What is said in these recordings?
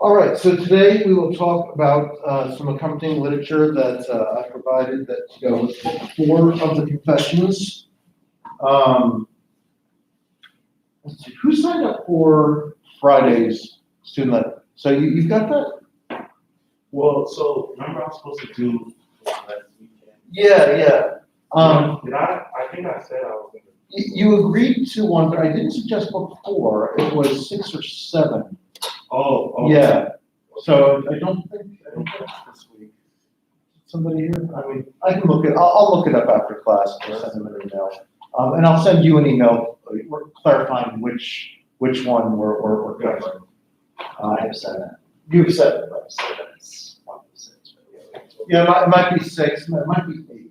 All right, so today we will talk about some accompanying literature that I provided that goes four of the confessions. Let's see, who signed up for Friday's student letter? So you've got that? Well, so remember I was supposed to do last weekend? Yeah. Did I think I said I was gonna. You agreed to one, but I didn't suggest book 4. It was 6 or 7. Oh. Yeah. So I don't think this week. Somebody here? I mean, I can look it. I'll look it up after class and send them an email. And I'll send you an email clarifying which one we're covering. I have 7. You have 7, right? 7 is 1 of 6. Yeah, it might be 6. It might be 8.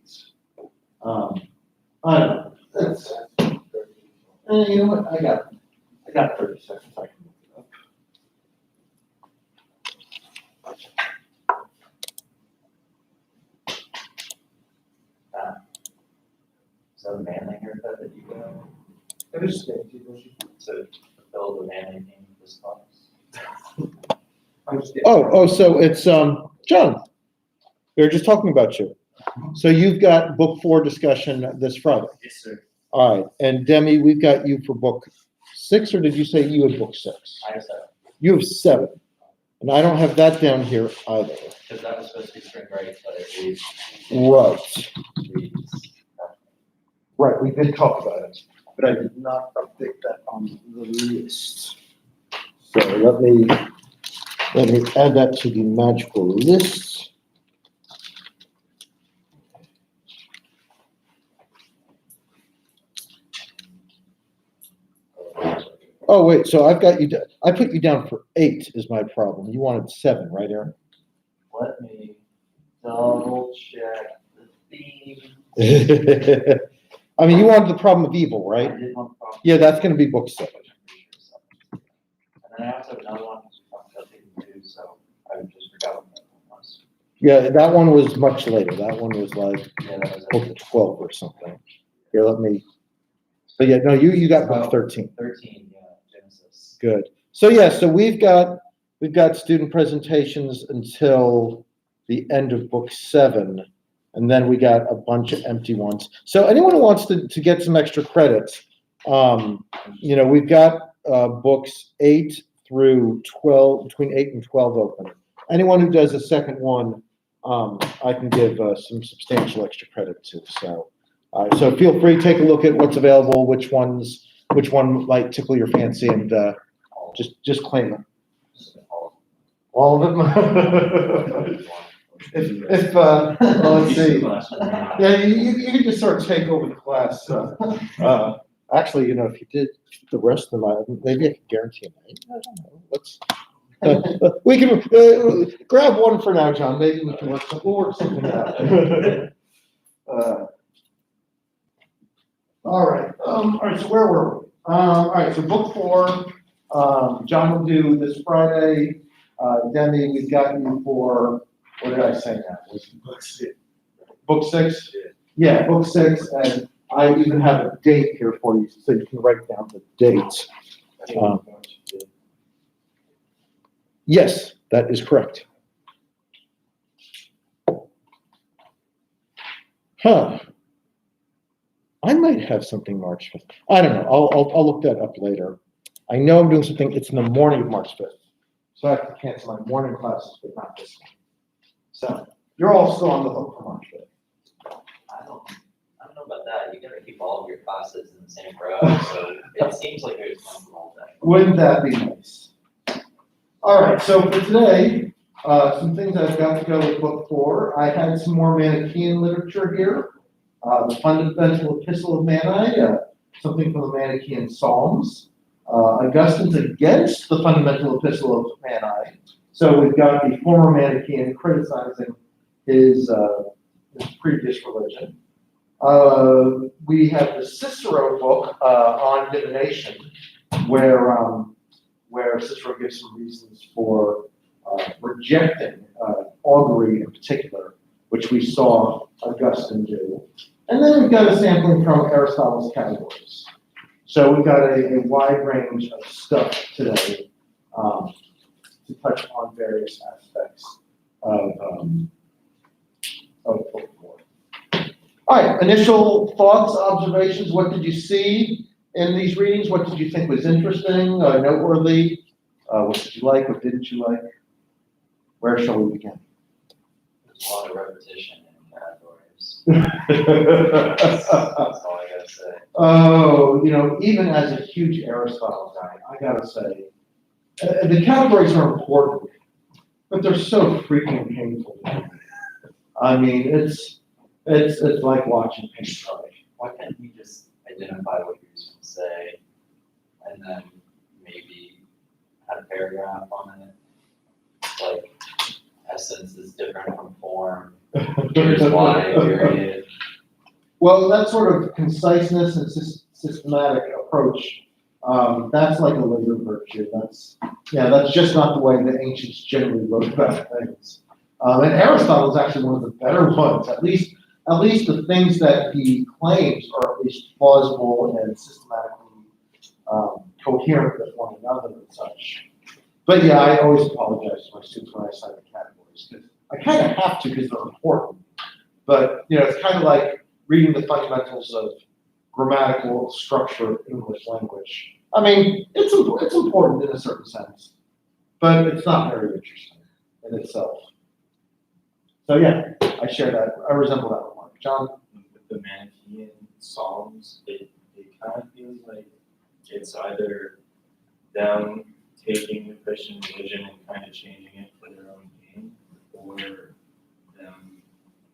I don't know. That's, you know what? I got 30 seconds. I can look it up. Is that a manly haircut that you go It is stage. to fulfill the manly theme of this class? Oh, so it's John. We were just talking about you. So you've got book 4 discussion this Friday. Yes, sir. All right, and Demi, we've got you for book 6, or did you say you had book 6? I have 7. You have 7, and I don't have that down here either. Because that was supposed to be spring break, but it reads. Right, we did talk about it, but I did not update that on the list. So let me add that to the magical list. Oh, wait, so I've got you, I put you down for 8 is my problem. You wanted 7, right, Aaron? Let me double check the theme. I mean, you wanted the problem of evil, I right? did one problem. Yeah, that's gonna be book 7. And then I also have another one, that didn't do, so I just forgot what that one was. Yeah, that one was much later. That one was like Yeah, that was book 12 or something. Here, let me, but yeah, no, you got book Oh. 13. 13, yeah, Genesis. Good. So yeah, so we've got student presentations until the end of book 7, and then we got a bunch of empty ones. So anyone who wants to get some extra credits, you know, we've got books 8 through 12, between 8 and 12 open. Anyone who does a second one, I can give some substantial extra credit to. So feel free to take a look at what's available, which one might tickle your fancy, and just claim them. All of them. If well, let's see. Yeah, you can just sort of take over the class. Actually, you know, if you did the rest of them, maybe I could guarantee a night. I don't know. Let's. We can grab one for now, John. Maybe we can work something out. All right. All right. So where were we? All right. So book 4. John will do this Friday. Demi, we've got you for, what did I say now? Book 6. Book 6? Yeah, book 6. And I even have a date here for you, so you can write down the date. Yes, that is correct. I might have something March 5th. I don't know. I'll look that up later. I know I'm doing something. It's in the morning of March 5th. So I have to cancel my morning classes, but not this one. So you're all still on the hook for March 5th. I don't know about that. You gotta keep all of your classes in the same row, so it seems like there's one for all day. Wouldn't that be nice? All right, so for today, some things I've got to go with book 4. I had some more Manichaean literature here. The Fundamental Epistle of Mani, something from the Manichaean Psalms. Augustine's against the Fundamental Epistle of Mani. So we've got the former Manichaean criticizing his previous religion. We have the Cicero book on divination, where Cicero gives some reasons for rejecting augury in particular, which we saw Augustine do. And then we've got a sampling from Aristotle's Categories. So we've got a wide range of stuff today to to touch on various aspects of book four. All right, initial thoughts, observations. What did you see in these readings? What did you think was interesting, noteworthy? What did you like? What didn't you like? Where shall we begin? There's a lot of repetition in categories. That's all I gotta say. Oh, even as a huge Aristotle guy, I gotta say, the categories are important, but they're so freaking painful. I mean, it's like watching paint dry. Why can't we just identify what you're just gonna say, and then maybe have a paragraph on it? Like, essence is different from form. Here's why, period. Well, that sort of conciseness and systematic approach, that's like a later virtue. That's just not the way the ancients generally wrote about things. And Aristotle is actually one of the better ones. At least the things that he claims are at least plausible and systematically coherent with one another and such. But yeah, I always apologize to my students when I cite the categories, because I kind of have to because they're important. But it's kind of like reading the fundamentals of grammatical structure of English language. I mean, it's important in a certain sense, but it's not very interesting in itself. So yeah, I share that. I resemble that remark. John? With the Manichaean Psalms, it kind of feels like it's either them taking the Christian religion and kind of changing it for their own gain, or them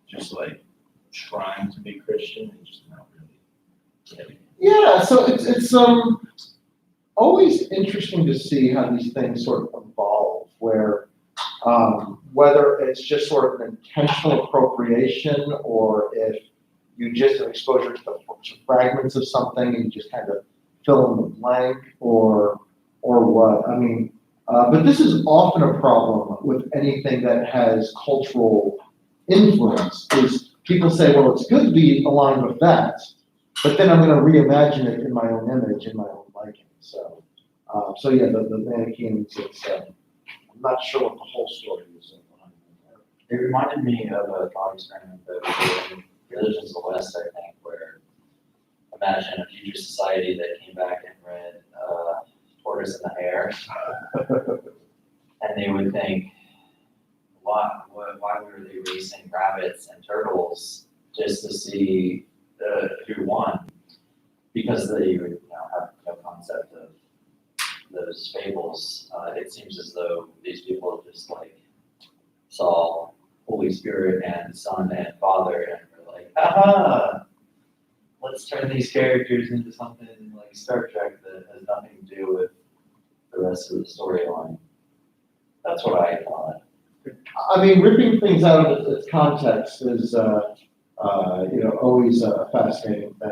just like trying to be Christian and just not really getting it. Yeah, so it's always interesting to see how these things sort of evolve, where whether it's just sort of an intentional appropriation, or if you just have exposure to fragments of something and you just kind of fill in the blank, or what. I mean, but this is often a problem with anything that has cultural influence, is people say, well, it's good to be aligned with that, but then I'm going to reimagine it in my own image, in my own liking. So yeah, the Manichaeans, I'm not sure what the whole story is. It reminded me of a thought experiment that we did in Religions of the West, I think, where imagine a future society that came back and read Tortoise and the Hare, and they would think, why were they racing rabbits and turtles just to see who won? Because they would have no concept of those fables. It seems as though these people just like saw Holy Spirit and Son and Father and were like, aha, let's turn these characters into something like Star Trek that has nothing to do with the rest of the storyline. That's what I thought. I mean, ripping things out of its context is, always a fascinating thing.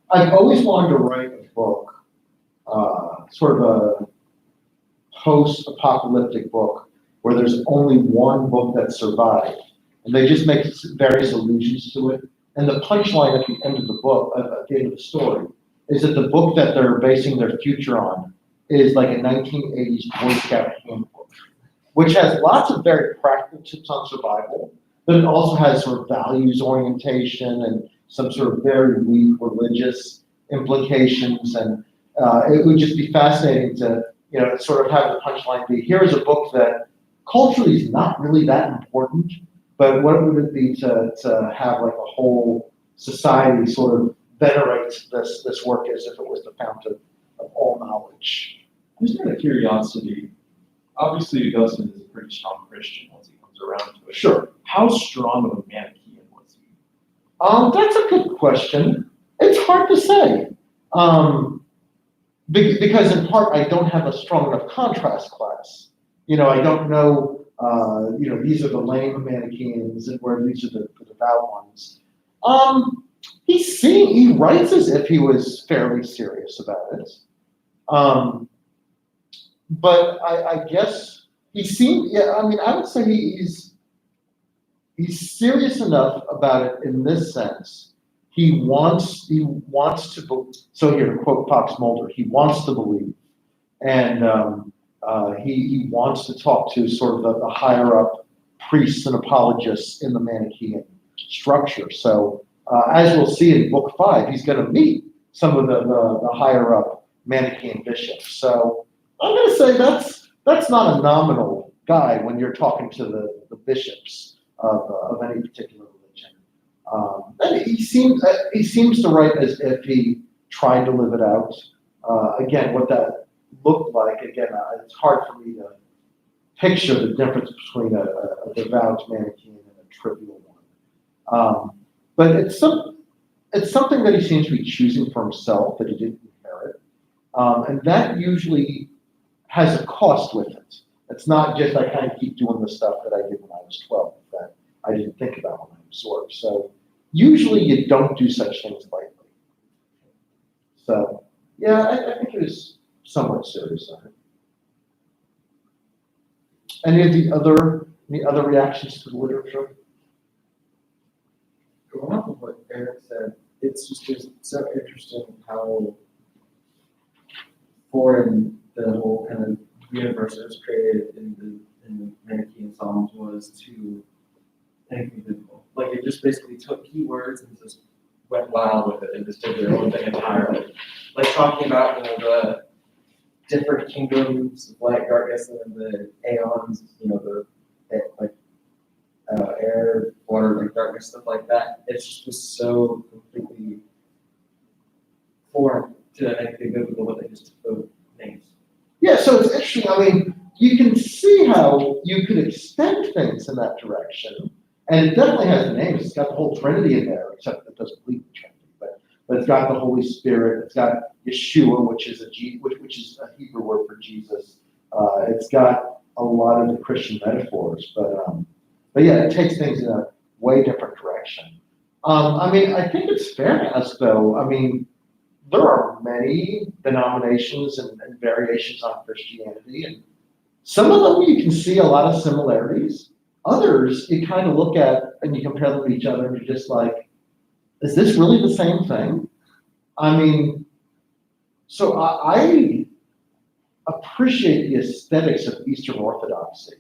I've always wanted to write a book, sort of a post-apocalyptic book, where there's only one book that survived, and they just make various allusions to it. And the punchline at the end of the book, at the end of the story, is that the book that they're basing their future on is like a 1980s Boy Scout handbook, which has lots of very practical tips on survival, but it also has sort of values orientation and some sort of very weak religious implications. And it would just be fascinating to, sort of have the punchline be, here's a book that culturally is not really that important, but what would it be to have like a whole society sort of venerate this work as if it was the fountain of all knowledge? Just out of curiosity, obviously Augustine is a pretty strong Christian once he comes around to it. Sure. How strong of a Manichaean was he? That's a good question. It's hard to say. Because in part, I don't have a strong enough contrast class. I don't know, these are the lame Manichaeans and where these are the devout ones. He writes as if he was fairly serious about it. But I guess he seemed, I would say he's serious enough about it in this sense. He wants to, so here to quote Fox Mulder, he wants to believe. And he wants to talk to sort of the higher up priests and apologists in the Manichaean structure. So as we'll see in Book 5, he's going to meet some of the higher up Manichaean bishops. So I'm going to say that's not a nominal guy when you're talking to the bishops of any particular religion. And he seems to write as if he tried to live it out. Again, what that looked like, it's hard for me to picture the difference between a devout Manichaean and a trivial one. But it's something that he seems to be choosing for himself, that he didn't inherit. And that usually has a cost with it. It's not just I kind of keep doing the stuff that I did when I was 12 that I didn't think about when I absorbed. So usually you don't do such things lightly. So yeah, I think it was somewhat serious. Any other reactions to the literature? Going off of what Eric said, it's so interesting how foreign the whole kind of universe that was created in the Manichaean Psalms was to anything biblical. Like it just basically took keywords and just went wild with it and just did their own thing entirely. Like talking about the different kingdoms of light, darkness, and the aeons, air, water, like darkness, stuff like that. It just was so completely foreign to anything biblical, but they just took those names. Yeah, so it's interesting. I mean, you can see how you could extend things in that direction, and it definitely has the names. It's got the whole Trinity in there, except it doesn't believe the Trinity. But it's got the Holy Spirit. It's got Yeshua, which is a Hebrew word for Jesus. It's got a lot of the Christian metaphors, but yeah, it takes things in a way different direction. I mean, I think it's fair to ask, though. I mean, there are many denominations and variations on Christianity, and some of them you can see a lot of similarities. Others you kind of look at and you compare them to each other, and you're just like, is this really the same thing? I mean, so I appreciate the aesthetics of Eastern Orthodoxy,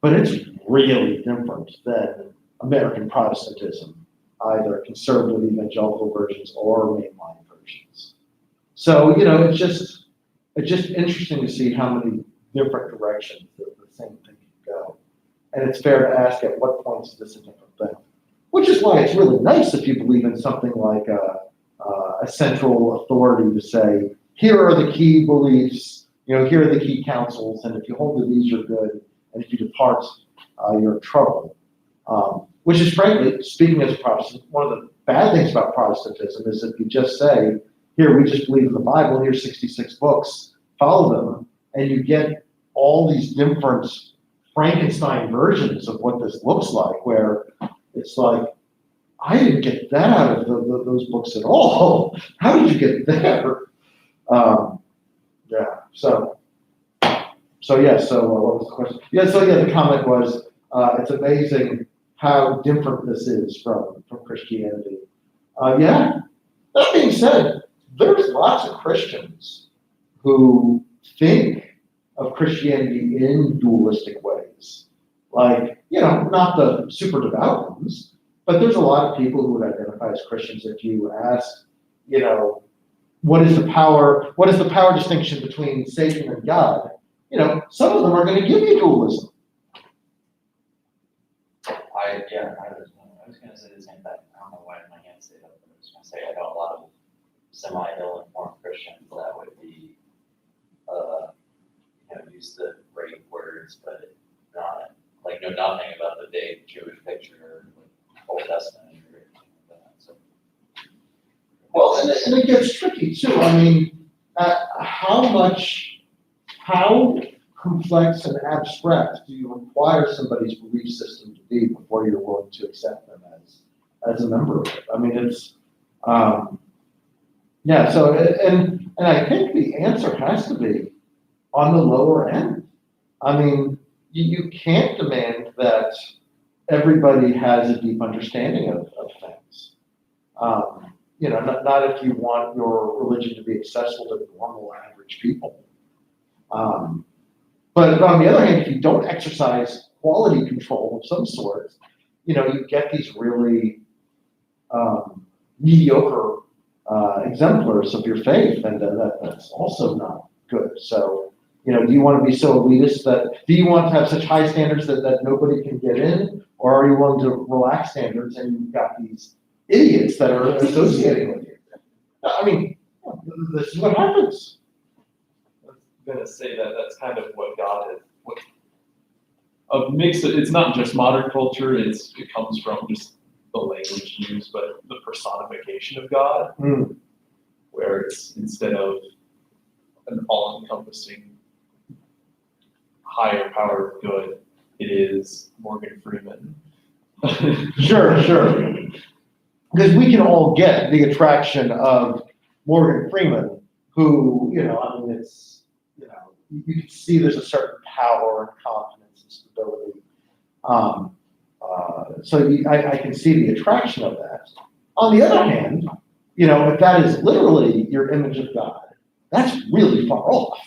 but it's really different than American Protestantism, either conservative evangelical versions or mainline versions. So, it's just interesting to see how many different directions the same thing can go. And it's fair to ask at what point is this a different thing? Which is why it's really nice if you believe in something like a central authority to say, here are the key beliefs, here are the key counsels, and if you hold to these, you're good, and if you depart, you're in trouble. Which is frankly, speaking as a Protestant, one of the bad things about Protestantism is if you just say, here, we just believe in the Bible, here's 66 books, follow them, and you get all these different Frankenstein versions of what this looks like, where it's like, I didn't get that out of those books at all. How did you get there? What was the question? The comment was, it's amazing how different this is from Christianity. That being said, there's lots of Christians who think of Christianity in dualistic ways. Like, not the super devout ones, but there's a lot of people who would identify as Christians if you ask, what is the power distinction between Satan and God? Some of them are going to give you dualism. I was going to say the same thing. I don't know why my hand stayed up, but I was going to say I know a lot of semi-ill-informed Christians that would be, use the great words, but not, know nothing about the big Jewish picture or Old Testament or anything like that. So. Well, and it gets tricky too. I mean, how complex and abstract do you require somebody's belief system to be before you're willing to accept them as a member of it? I mean, it's So and I think the answer has to be on the lower end. I mean, you can't demand that everybody has a deep understanding of things. Not if you want your religion to be accessible to normal average people. But on the other hand, if you don't exercise quality control of some sort, you know, you get these really mediocre exemplars of your faith, and that's also not good. So, you know, do you want to be so elitist do you want to have such high standards that nobody can get in, or are you willing to relax standards and you've got these idiots that are associating with you? I mean, this is what happens. I'm gonna say that that's kind of what God is. A mix. It's not just modern culture. It comes from just the language used, but the personification of God, where it's instead of an all-encompassing higher power of good, it is Morgan Freeman. Sure. Because we can all get the attraction of Morgan Freeman, who, you know, I mean, it's, you know, you can see there's a certain power and confidence and stability. I can see the attraction of that. On the other hand, you know, if that is literally your image of God, that's really far off.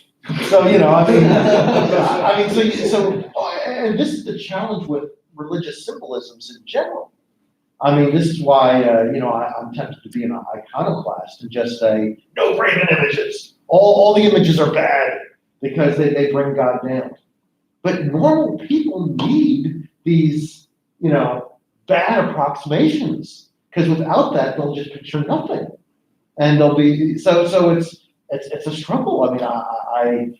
So, you know, I mean, and this is the challenge with religious symbolisms in general. I mean, this is why, you know, I'm tempted to be an iconoclast and just say, no graven images. All the images are bad because they bring God down. But normal people need these, you know, bad approximations, because without that, they'll just picture nothing. And they'll be, so it's a struggle. I mean,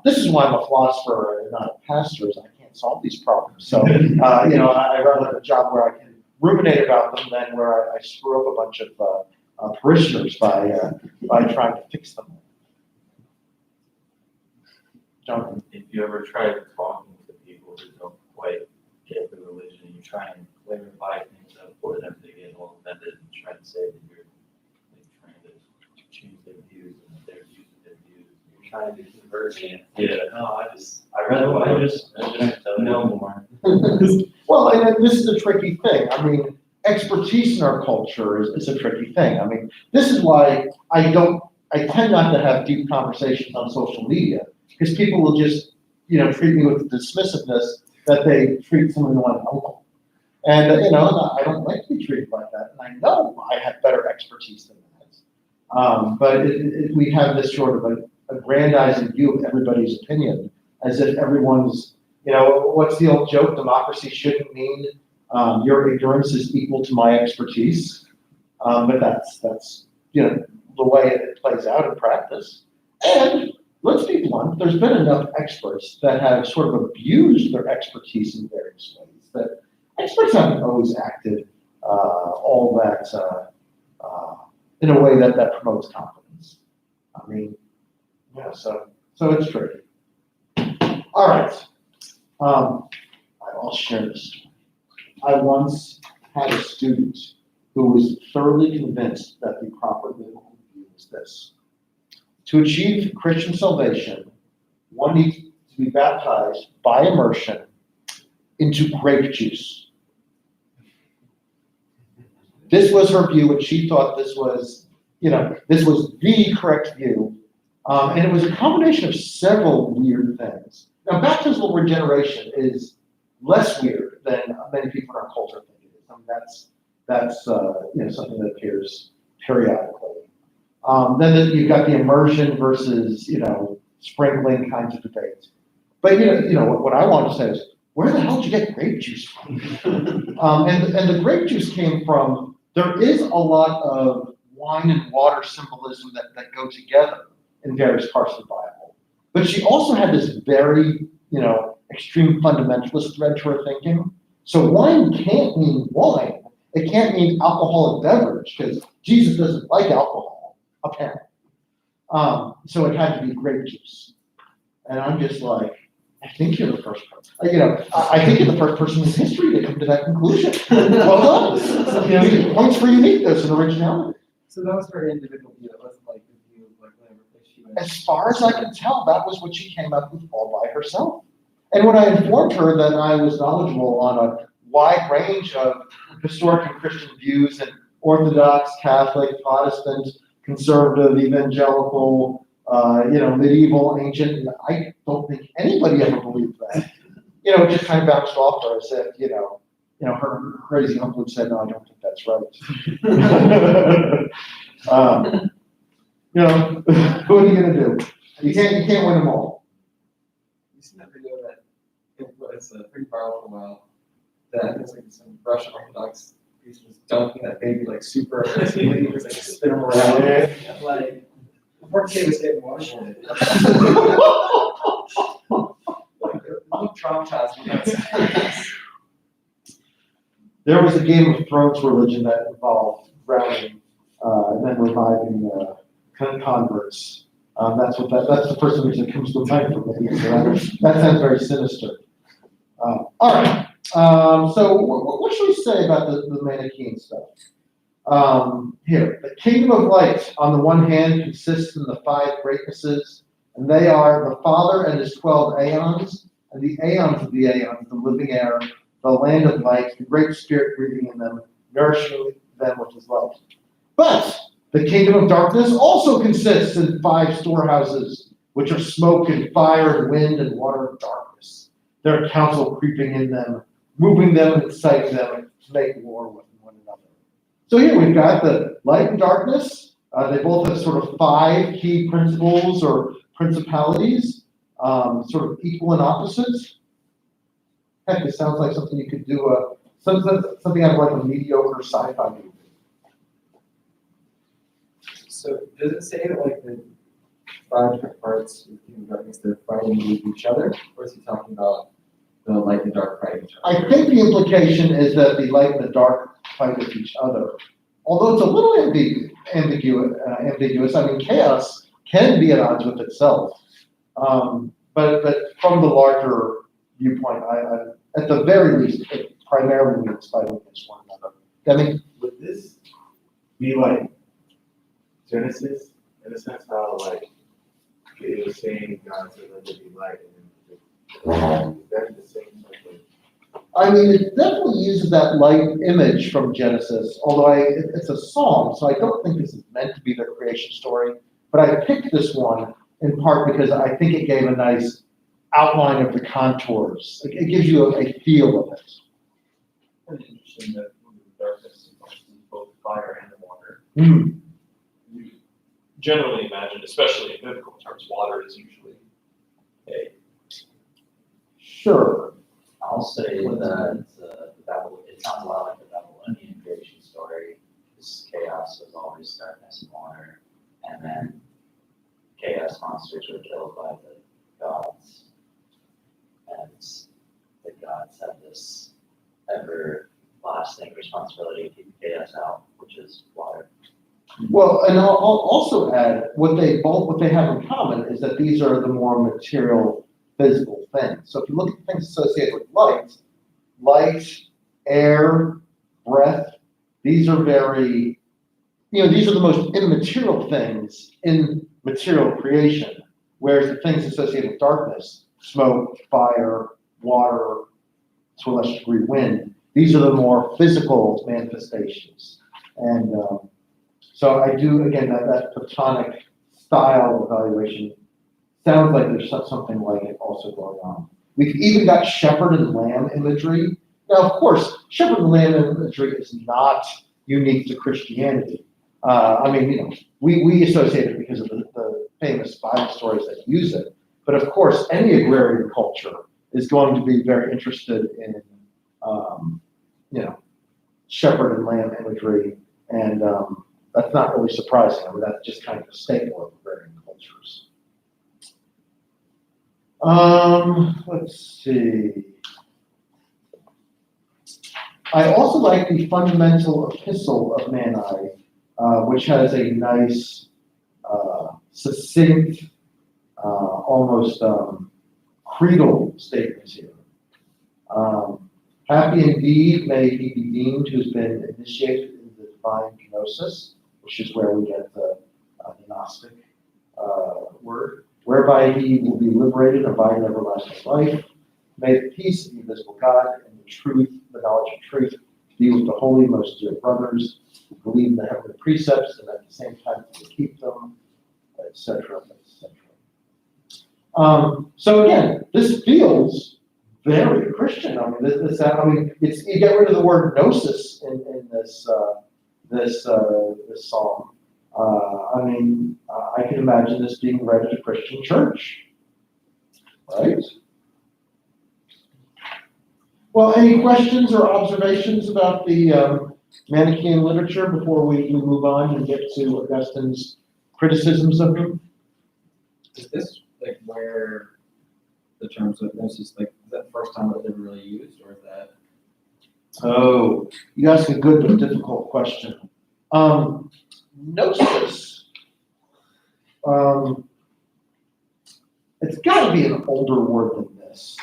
this is why I'm a philosopher and not a pastor, is I can't solve these problems. So, you know, I'd rather have a job where I can ruminate about them than where I screw up a bunch of parishioners by trying to fix them. Jonathan? If you ever try talking to people who don't quite get the religion, you try and clarify things up for them, they get all offended and try to say that you're like trying to change their views and their views and their views. You're trying to convert me. Yeah, no, I just know more. Well, and this is a tricky thing. I mean, expertise in our culture is a tricky thing. I mean, this is why I tend not to have deep conversations on social media, because people will just, you know, treat me with dismissiveness that they treat someone like an uncle. And, you know, I don't like to be treated like that. And I know I have better expertise than that. But we have this sort of aggrandizing view of everybody's opinion, as if everyone's, you know, what's the old joke? Democracy shouldn't mean your ignorance is equal to my expertise. But that's, you know, the way it plays out in practice. And let's be blunt, there's been enough experts that have sort of abused their expertise in various ways, that experts haven't always acted all that in a way that promotes confidence. I mean, yeah, so it's tricky. All right. I'll share this story. I once had a student who was thoroughly convinced that the proper biblical view is this: to achieve Christian salvation, one needs to be baptized by immersion into grape juice. This was her view, and she thought this was, you know, this was the correct view. And it was a combination of several weird things. Now, baptismal regeneration is less weird than many people in our culture think it is. I mean, that's you know, something that appears periodically. Then you've got the immersion versus, you know, sprinkling kinds of debates. But you know what I want to say is, where the hell did you get grape juice from? And the grape juice came from, there is a lot of wine and water symbolism that go together in various parts of the Bible. But she also had this very, you know, extreme fundamentalist thread to her thinking. So wine can't mean wine. It can't mean alcoholic beverage, because Jesus doesn't like alcohol, apparently. So it had to be grape juice. And I'm just like, I think you're the first person. You know, I think you're the first person in history to come to that conclusion. Well done. You know, points for uniqueness and originality. So that was her individual view. It wasn't like the view of like whatever place she went. As far as I can tell, that was what she came up with all by herself. And when I informed her that I was knowledgeable on a wide range of historic and Christian views, and Orthodox, Catholic, Protestant, conservative, evangelical, medieval, ancient, and I don't think anybody ever believed that. It just kind of bounced off her as if, her crazy uncle had said, no, I don't think that's right. What are you gonna do? You can't win them all. You seen that video that it's pretty viral for a while? That it's like some Russian Orthodox priest was dunking that baby like super aggressively. He was like spin him around. Like, poor kid was getting waterboarded. Like, they're traumatized. There was a Game of Thrones religion that involved drowning and then reviving converts. That's the first image that comes to mind for me. So that sounds very sinister. All right. So what should we say about the Manichaean stuff? Here, the kingdom of light, on the one hand, consists in the 5 greatnesses, and they are the Father and his 12 aeons, and the aeons of the aeons, the living air, the land of light, the great spirit breathing in them, nourishing them with his light. But the kingdom of darkness also consists in 5 storehouses, which are smoke and fire and wind and water and darkness. Their counsel creeping in them, moving them and inciting them to make war with one another. So here we've got the light and darkness. They both have sort of 5 key principles or principalities, sort of equal and opposites. Heck, it sounds like something you could do, something out of like a mediocre sci-fi movie. So does it say that like the 5 different parts of the kingdom of darkness, they're fighting with each other? Or is he talking about the light and the dark fighting each other? I think the implication is that the light and the dark fight with each other. Although it's a little ambiguous. I mean, chaos can be at odds with itself. But from the larger viewpoint, I at the very least, it primarily means fighting against one another. I mean, Would this be like Genesis, in a sense how like it was saying God said let there be light and then is that the same type of it definitely uses that light image from Genesis, although it's a psalm, so I don't think this is meant to be the creation story. But I picked this one in part because I think it gave a nice outline of the contours. It gives you a feel of it. Pretty interesting that the darkness encompasses both fire and water. Hmm. You generally imagine, especially in biblical terms, water is usually a Sure. I'll say that it sounds a lot like the Babylonian creation story. This chaos was always darkness and water, and then chaos monsters were killed by the gods. And the gods have this everlasting responsibility to keep chaos out, which is water. Well, and I'll also add what they have in common is that these are the more material, physical things. So if you look at things associated with light, air, breath, these are very, these are the most immaterial things in material creation, whereas the things associated with darkness, smoke, fire, water, to a lesser degree wind, these are the more physical manifestations. And so I do, again, that Platonic style of evaluation sounds like there's something like it also going on. We've even got shepherd and lamb imagery. Now, of course, shepherd and lamb imagery is not unique to Christianity. We associate it because of the famous Bible stories that use it. But of course, any agrarian culture is going to be very interested in, shepherd and lamb imagery, and that's not really surprising. That's just kind of a staple of agrarian cultures. Let's see. I also like the fundamental epistle of Mani, which has a nice, succinct, almost creedal statements here. Happy indeed may he be deemed who has been initiated in the divine gnosis, which is where we get the Gnostic word, whereby he will be liberated and abide in everlasting life. May the peace of the invisible God and the truth, the knowledge of truth, be with the holy, most dear brothers who believe in the heavenly precepts and at the same time to keep them, etc., etc. So again, this feels very Christian. I mean, it's, you get rid of the word gnosis in this psalm. I can imagine this being read at a Christian church, right? Well, any questions or observations about the Manichaean literature before we move on and get to Augustine's criticisms of them? Is this like where the terms of gnosis, like, is that the first time that they've really used, or is that? Oh, you ask a good but difficult question. Gnosis, it's got to be an older word than this.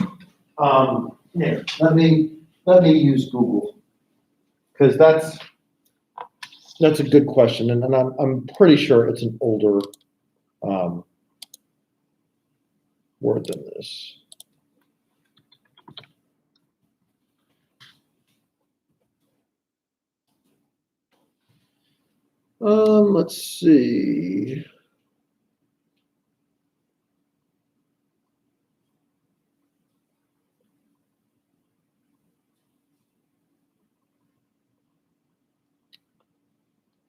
Here, let me use Google, because that's a good question, and I'm pretty sure it's an older word than this. Let's see.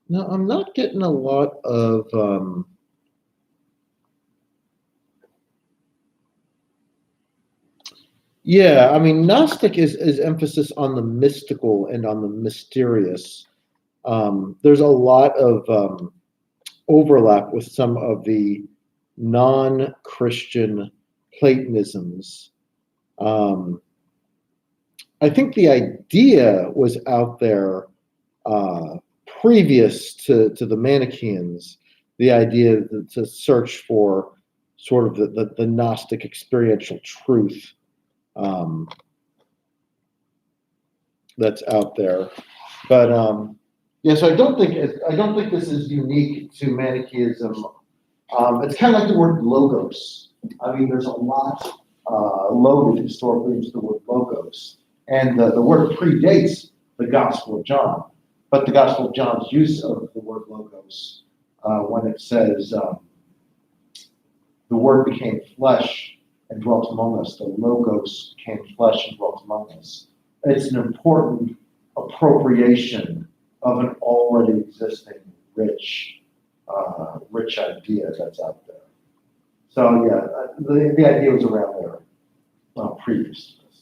No, I'm not getting a lot of yeah, I mean, Gnostic is emphasis on the mystical and on the mysterious. There's a lot of overlap with some of the non-Christian Platonisms. I think the idea was out there previous to the Manichaeans, the idea to search for sort of the Gnostic experiential truth that's out there. But yeah, so I don't think this is unique to Manichaeism. It's kind of like the word logos. I mean, there's a lot loaded historically into the word logos, and the word predates the Gospel of John. But the Gospel of John's use of the word logos, when it says the Word became flesh and dwelt among us, the logos became flesh and dwelt among us. It's an important appropriation of an already existing rich idea that's out there. So yeah, the idea was around there previous to this.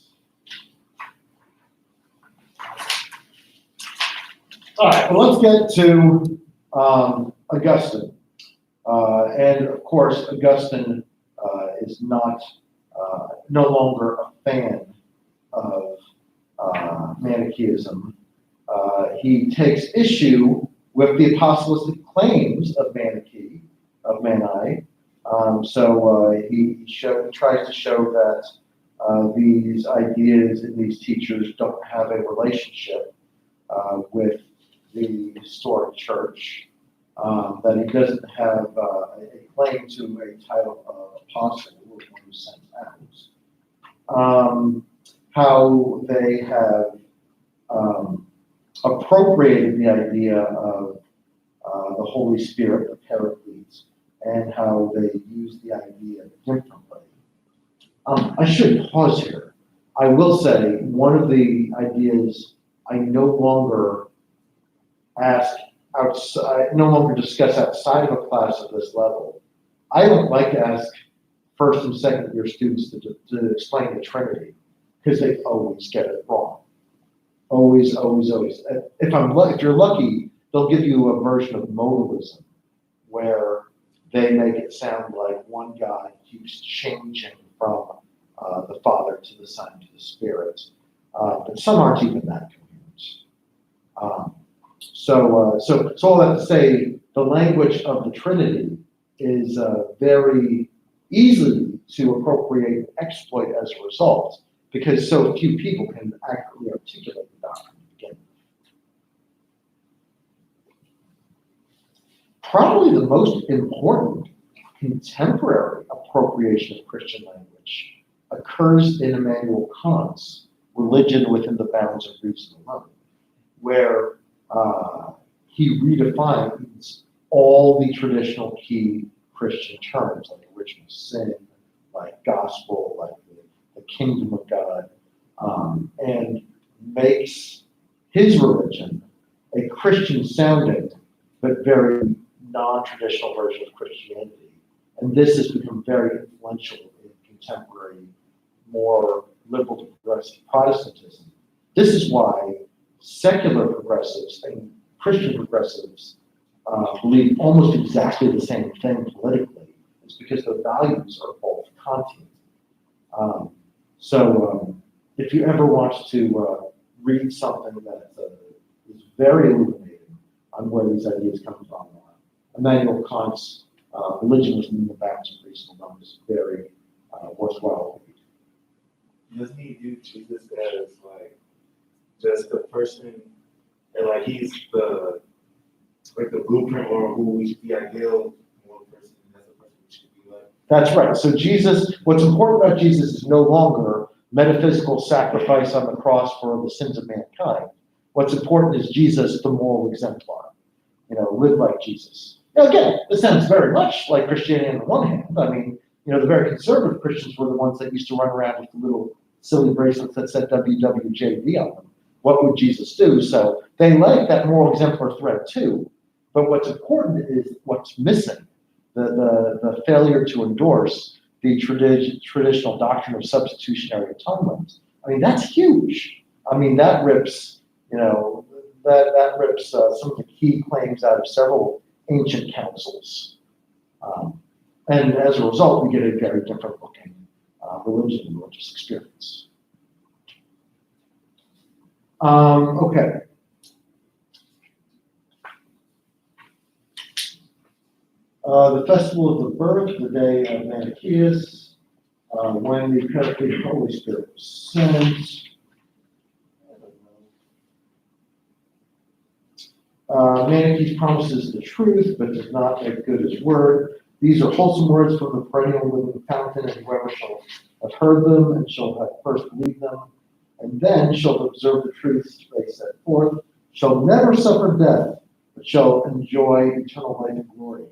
All right, well, let's get to Augustine. And of course, Augustine is no longer a fan of Manichaeism. He takes issue with the apostolic claims of Mani. He tries to show that these ideas and these teachers don't have a relationship with the historic church, that he doesn't have a claim to a title of apostle or one who sent out. How they have appropriated the idea of the Holy Spirit, the Paraclete, and how they use the idea differently. I should pause here. I will say one of the ideas I no longer discuss outside of a class of this level. I don't like to ask first and second year students to explain the Trinity, because they always get it wrong. Always. If you're lucky, they'll give you a version of modalism where they make it sound like one God keeps changing from the Father to the Son to the Spirit, but some aren't even that coherent. So all that to say, the language of the Trinity is very easy to appropriate and exploit as a result, because so few people can accurately articulate the doctrine to begin with. Probably the most important contemporary appropriation of Christian language occurs in Immanuel Kant's Religion Within the Bounds of Reason Alone, where he redefines all the traditional key Christian terms like original sin, like gospel, like the kingdom of God, and makes his religion a Christian sounding, but very non-traditional version of Christianity. And this has become very influential in contemporary, more liberal to progressive Protestantism. This is why secular progressives and Christian progressives believe almost exactly the same thing politically. It's because their values are both Kantian. If you ever want to read something that is very illuminating on where these ideas come from, Immanuel Kant's Religion Within the Bounds of Reasonable is very worthwhile read. Doesn't he view Jesus as like just the person, and like he's the blueprint or the ideal one person, that's the person we should be like? That's right. So Jesus, what's important about Jesus is no longer metaphysical sacrifice on the cross for the sins of mankind. What's important is Jesus, the moral exemplar. Live like Jesus. Now again, this sounds very much like Christianity on the one hand. I mean, the very conservative Christians were the ones that used to run around with the little silly bracelets that said WWJD on them. What would Jesus do? So they like that moral exemplar thread too. But what's important is what's missing, the failure to endorse the traditional doctrine of substitutionary atonement. I mean, that's huge. I mean, that rips, that rips some of the key claims out of several ancient councils. And as a result, we get a very different looking religion and religious experience. Okay. The festival of the birth, the day of Manichaeus, when the Holy Spirit was sent. Manichaeus promises the truth, but does not make good his word. These are wholesome words from the perennial living fountain, and whoever shall have heard them and shall have first believed them, and then shall observe the truths they set forth, shall never suffer death, but shall enjoy eternal life and glory.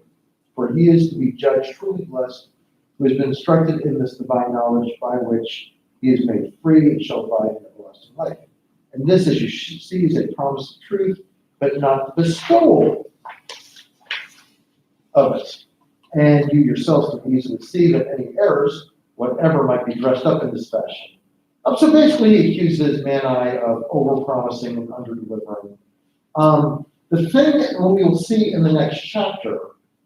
For he is to be judged truly blessed, who has been instructed in this divine knowledge, by which he is made free and shall abide in everlasting life. And this, as you see, is a promise of truth, but not the bestowal of it. And you yourselves can easily see that any errors, whatever might be dressed up in this fashion. So basically, he accuses Mani of over-promising and under-delivering. The thing that we'll see in the next chapter,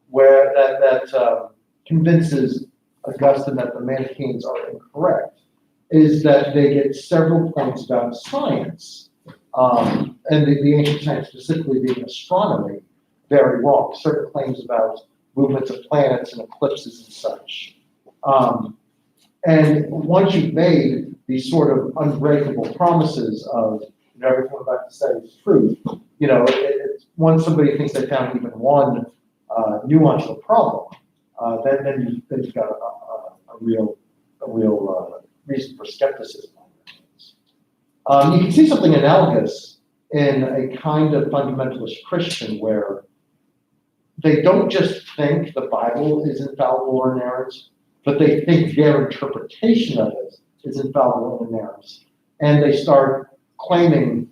where that convinces Augustine that the Manichaeans are incorrect, is that they get several points about science, and the ancient science, specifically being astronomy, very wrong. Certain claims about movements of planets and eclipses and such. And once you've made these sort of unbreakable promises of everything I'm about to say is truth, once somebody thinks they found even one nuance of the problem, then you've got a real reason for skepticism. You can see something analogous in a kind of fundamentalist Christian where they don't just think the Bible is infallible or inerrant, but they think their interpretation of it is infallible and inerrant. And they start claiming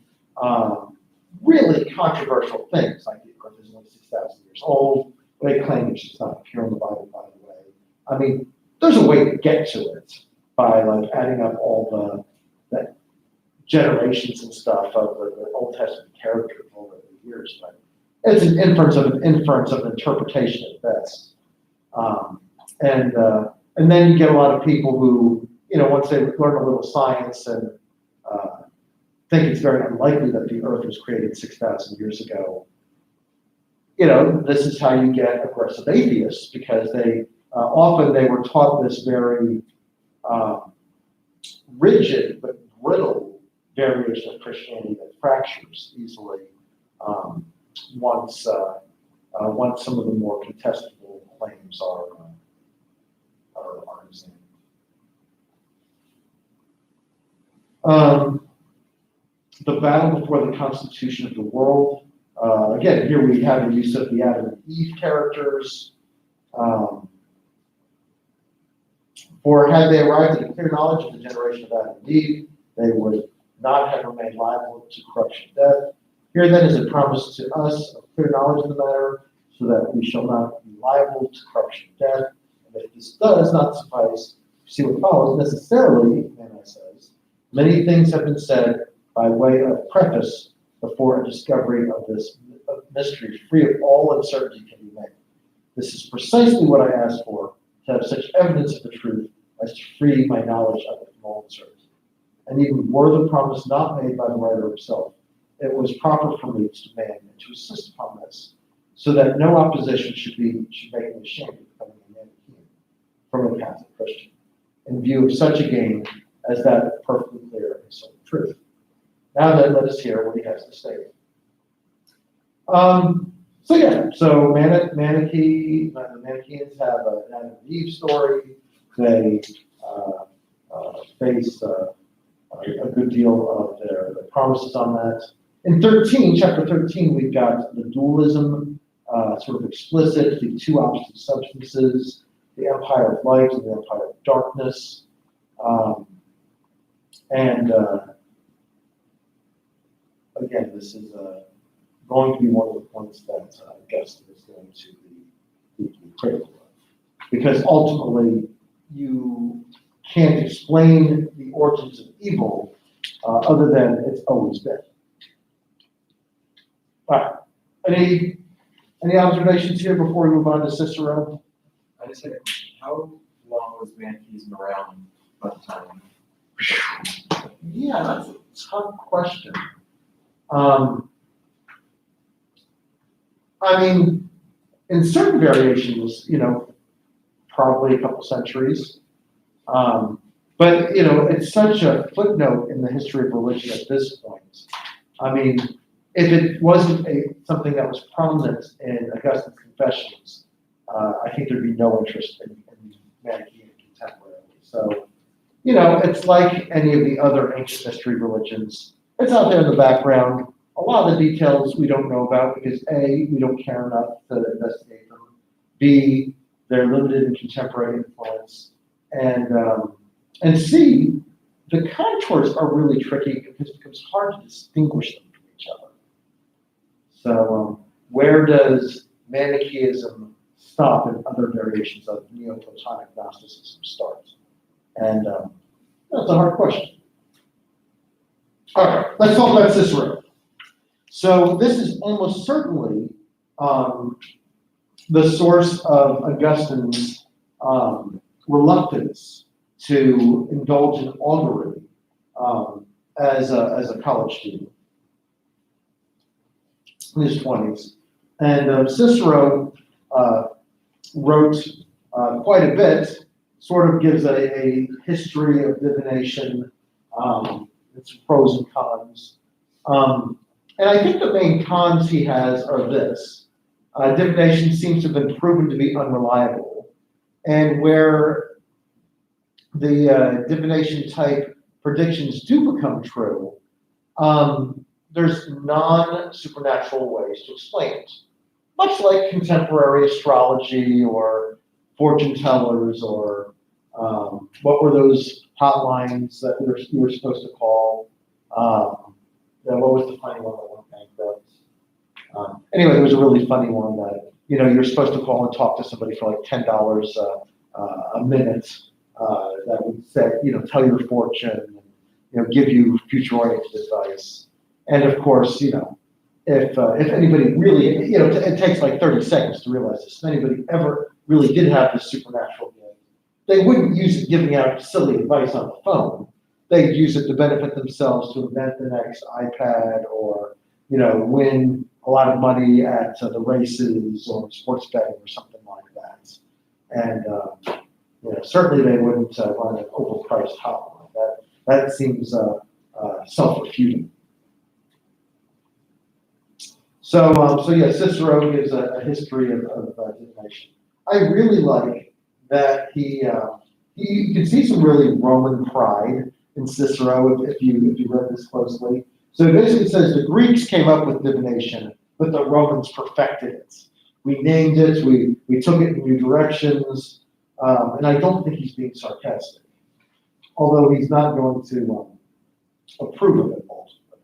really controversial things, like the earth is only 6,000 years old. They claim it's just not appear in the Bible, by the way. I mean, there's a way to get to it by adding up all the generations and stuff of the Old Testament characters over the years, but it's an inference of an interpretation at best. And then you get a lot of people who, once they learn a little science and think it's very unlikely that the earth was created 6,000 years ago, this is how you get aggressive atheists, because they often they were taught this very rigid but brittle variation of Christianity that fractures easily once some of the more contestable claims are examined. The battle before the constitution of the world. Again, here we have the use of the Adam and Eve characters. For had they arrived at a clear knowledge of the generation of Adam and Eve, they would not have remained liable to corruption and death. Here then is a promise to us of clear knowledge of the matter, so that we shall not be liable to corruption and death. And if this does not suffice, see what follows necessarily, Manna says, many things have been said by way of preface before a discovery of this mystery free of all uncertainty can be made. This is precisely what I asked for, to have such evidence of the truth as to free my knowledge of it from all uncertainty. And even were the promise not made by the writer himself, it was proper for me to demand and to insist upon this, so that no opposition should make me ashamed of becoming a Manichaean from a Catholic Christian, in view of such a gain as that of perfectly clear and simple truth. Now then, let us hear what he has to say. So Manichaeans have an Adam and Eve story. They face a good deal of their promises on that. In chapter 13, we've got the dualism sort of explicit, the two opposite substances, the empire of light and the empire of darkness. Again, this is going to be one of the points that Augustine is going to be deeply critical of. Because ultimately, you can't explain the origins of evil other than it's always been. All right. Any observations here before we move on to Cicero? I just had a question. How long was Manichaeism around by the time? Yeah, that's a tough question. I mean, in certain variations, probably a couple centuries. But, it's such a footnote in the history of religion at this point. I mean, if it wasn't something that was prominent in Augustine's Confessions, I think there'd be no interest in Manichaean contemporarily. So, it's like any of the other ancient mystery religions. It's out there in the background. A lot of the details we don't know about because A, we don't care enough to investigate them. B, they're limited in contemporary influence. And C, the contours are really tricky because it becomes hard to distinguish them from each other. So where does Manichaeism stop and other variations of Neoplatonic Gnosticism start? And that's a hard question. All right, let's talk about Cicero. So this is almost certainly the source of Augustine's reluctance to indulge in augury as a college student in his 20s. And Cicero wrote quite a bit, sort of gives a history of divination, its pros and cons. And I think the main cons he has are this. Divination seems to have been proven to be unreliable. And where the divination type predictions do become true, there's non-supernatural ways to explain it. Much like contemporary astrology or fortune tellers or what were those hotlines that you were supposed to call? What was the funny one that went bankrupt? Anyway, there was a really funny one that you're supposed to call and talk to somebody for like $10 a minute that would say, tell your fortune, and, give you future-oriented advice. And of course, if anybody really, it takes like 30 seconds to realize this. If anybody ever really did have this supernatural gift, they wouldn't use it giving out silly advice on the phone. They'd use it to benefit themselves, to invent the next iPad, or win a lot of money at the races or sports betting or something like that. And certainly they wouldn't run an overpriced hotline. That seems self-refuting. So Cicero gives a history of divination. I really like that you can see some really Roman pride in Cicero if you read this closely. So it basically says the Greeks came up with divination, but the Romans perfected it. We named it, we took it in new directions. And I don't think he's being sarcastic, although he's not going to approve of it ultimately.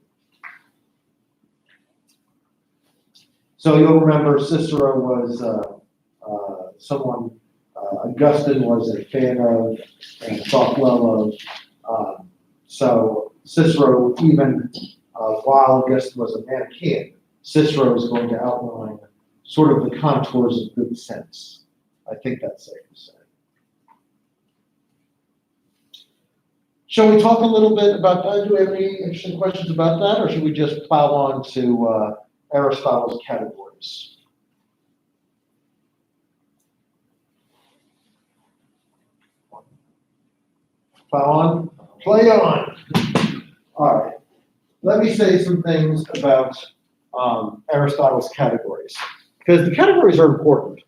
So you'll remember Cicero was someone Augustine was a fan of and thought well of. So Cicero, even while Augustine was a Manichaean, Cicero is going to outline sort of the contours of good sense. I think that's safe to say. Shall we talk a little bit about that? Do we have any interesting questions about that, or should we just plow on to Aristotle's categories? Plow on? Play on. All right. Let me say some things about Aristotle's categories, because the categories are important.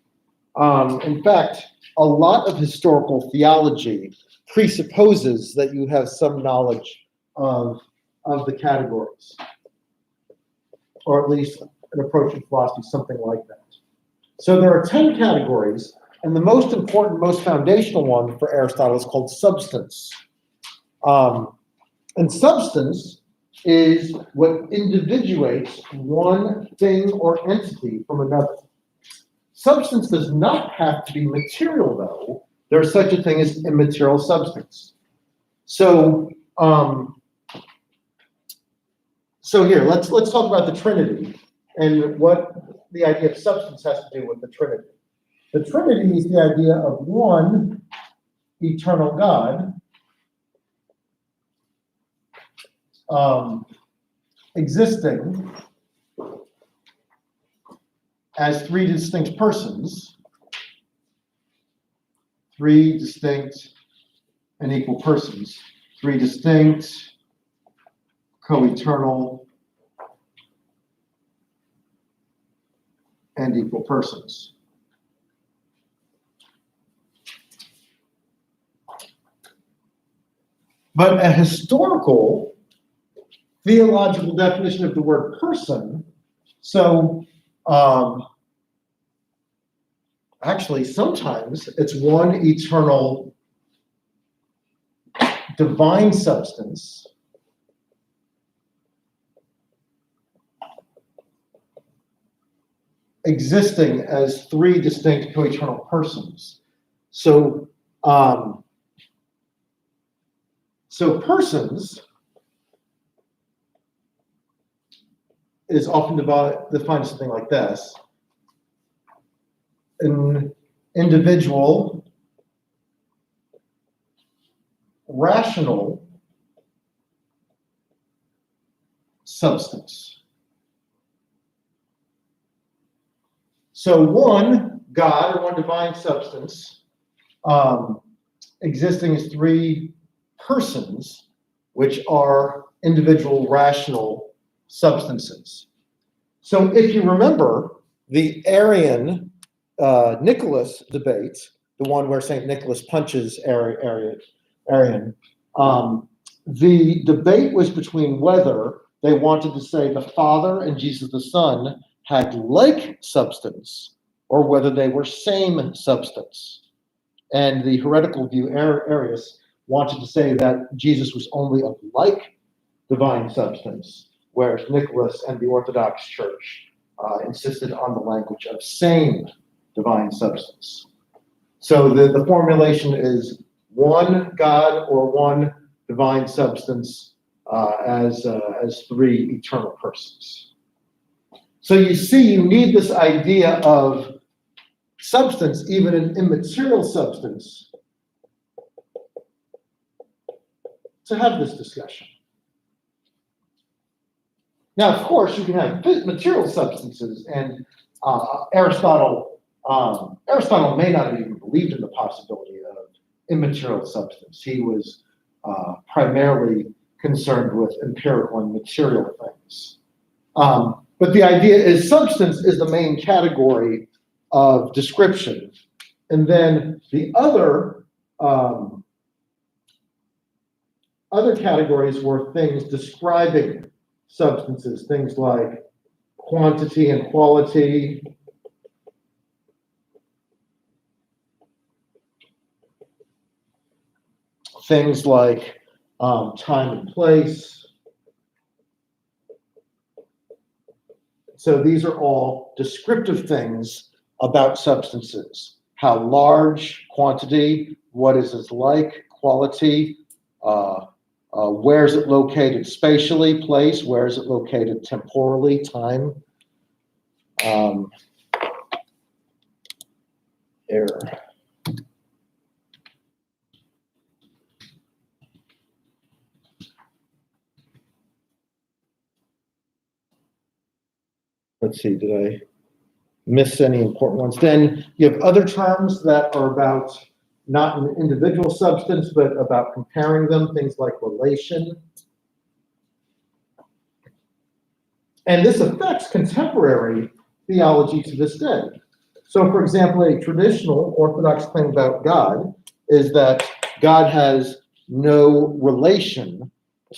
In fact, a lot of historical theology presupposes that you have some knowledge of the categories, or at least an approach to philosophy, something like that. So there are 10 categories, and the most important, most foundational one for Aristotle is called substance. And substance is what individuates one thing or entity from another. Substance does not have to be material, though. There's such a thing as immaterial substance. So, here, let's talk about the Trinity and what the idea of substance has to do with the Trinity. The Trinity is the idea of one eternal God existing as three distinct persons, three distinct and equal persons, three distinct, co-eternal, and equal persons. But a historical theological definition of the word person, so actually sometimes it's one eternal divine substance existing as three distinct co-eternal persons. So persons is often defined as something like this: an individual, rational substance. So one God or one divine substance existing as three persons, which are individual rational substances. So if you remember the Arian Nicholas debate, the one where St. Nicholas punches Arian, the debate was between whether they wanted to say the Father and Jesus the Son had like substance or whether they were same substance. And the heretical view, Arius, wanted to say that Jesus was only of like divine substance, whereas Nicholas and the Orthodox Church insisted on the language of same divine substance. So the formulation is one God or one divine substance as three eternal persons. So you see, you need this idea of substance, even an immaterial substance, to have this discussion. Now, of course, you can have material substances, and Aristotle may not have even believed in the possibility of immaterial substance. He was primarily concerned with empirical and material things. But the idea is substance is the main category of description. And then the other categories were things describing substances, things like quantity and quality, things like time and place. So these are all descriptive things about substances. How large, quantity, what is it like, quality, where is it located spatially, place, where is it located temporally, time. Error. Let's see, did I miss any important ones? Then you have other terms that are about not an individual substance, but about comparing them, things like relation. And this affects contemporary theology to this day. So, for example, a traditional Orthodox claim about God is that God has no relation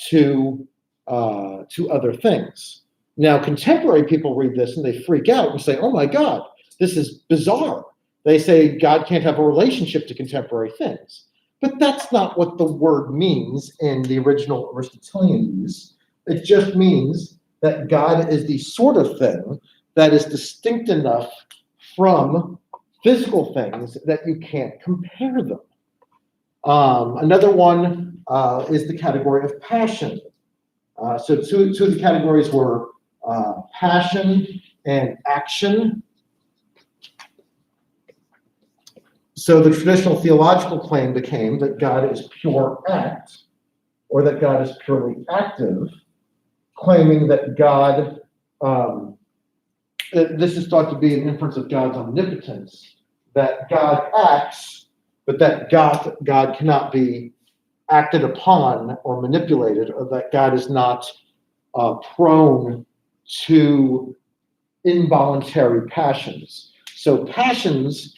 to other things. Now, contemporary people read this and they freak out and say, oh my God, this is bizarre. They say God can't have a relationship to contemporary things. But that's not what the word means in the original Aristotelian use. It just means that God is the sort of thing that is distinct enough from physical things that you can't compare them. Another one is the category of passion. So two of the categories were passion and action. So the traditional theological claim became that God is pure act, or that God is purely active, claiming that God, this is thought to be an inference of God's omnipotence, that God acts, but that God cannot be acted upon or manipulated, or that God is not prone to involuntary passions. So passions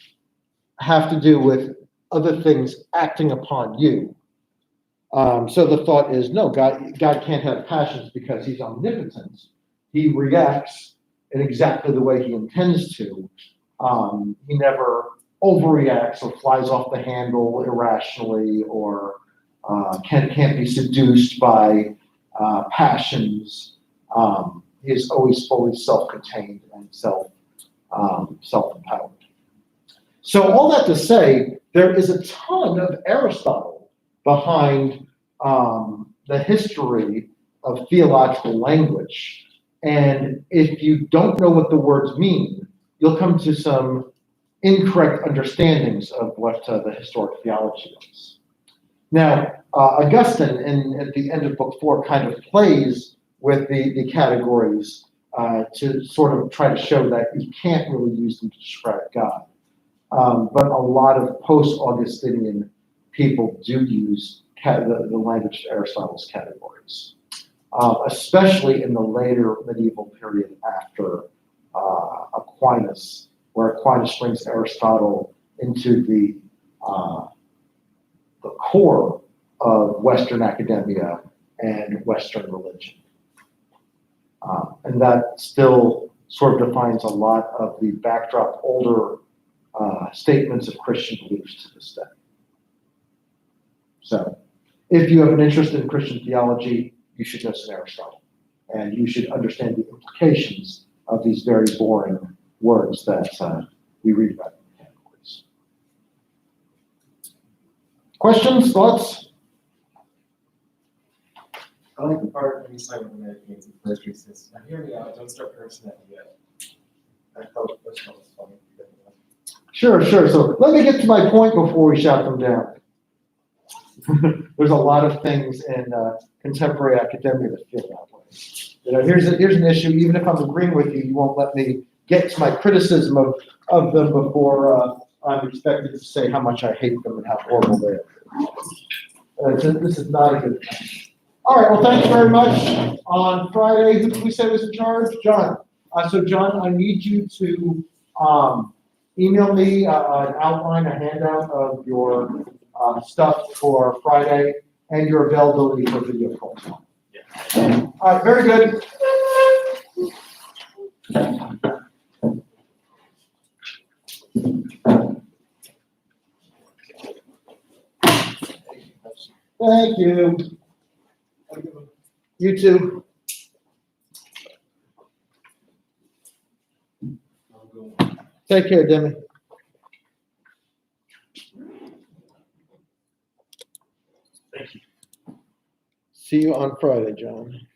have to do with other things acting upon you. So the thought is, no, God can't have passions because he's omnipotent. He reacts in exactly the way he intends to. He never overreacts or flies off the handle irrationally, or can't be seduced by passions. He is always fully self-contained and self-empowered. So all that to say, there is a ton of Aristotle behind the history of theological language. And if you don't know what the words mean, you'll come to some incorrect understandings of what the historic theology is. Now, Augustine, at the end of book 4, kind of plays with the categories to sort of try to show that you can't really use them to describe God. But a lot of post-Augustinian people do use the language of Aristotle's categories, especially in the later medieval period after Aquinas, where Aquinas brings Aristotle into the core of Western academia and Western religion. And that still sort of defines a lot of the backdrop older statements of Christian beliefs to this day. So, if you have an interest in Christian theology, you should know some Aristotle, and you should understand the implications of these very boring words that we read about in the categories. Questions, thoughts? I like the part when you start with the Manichaeans and first he says, now hear me out, don't start cursing at me yet. I thought that was funny. Sure. So let me get to my point before we shout them down. There's a lot of things in contemporary academia that feel that way. You know, here's an issue. Even if I'm agreeing with you, you won't let me get to my criticism of them before I'm expected to say how much I hate them and how horrible they are. This is not a good thing. All right. Well, thanks very much. On Friday, who did we say was in charge? John. So John, I need you to email me an outline, a handout of your stuff for Friday and your availability for video calls. Yeah. All right, very good. Thank you. You too. Take care, Demi. Thank you. See you on Friday, John.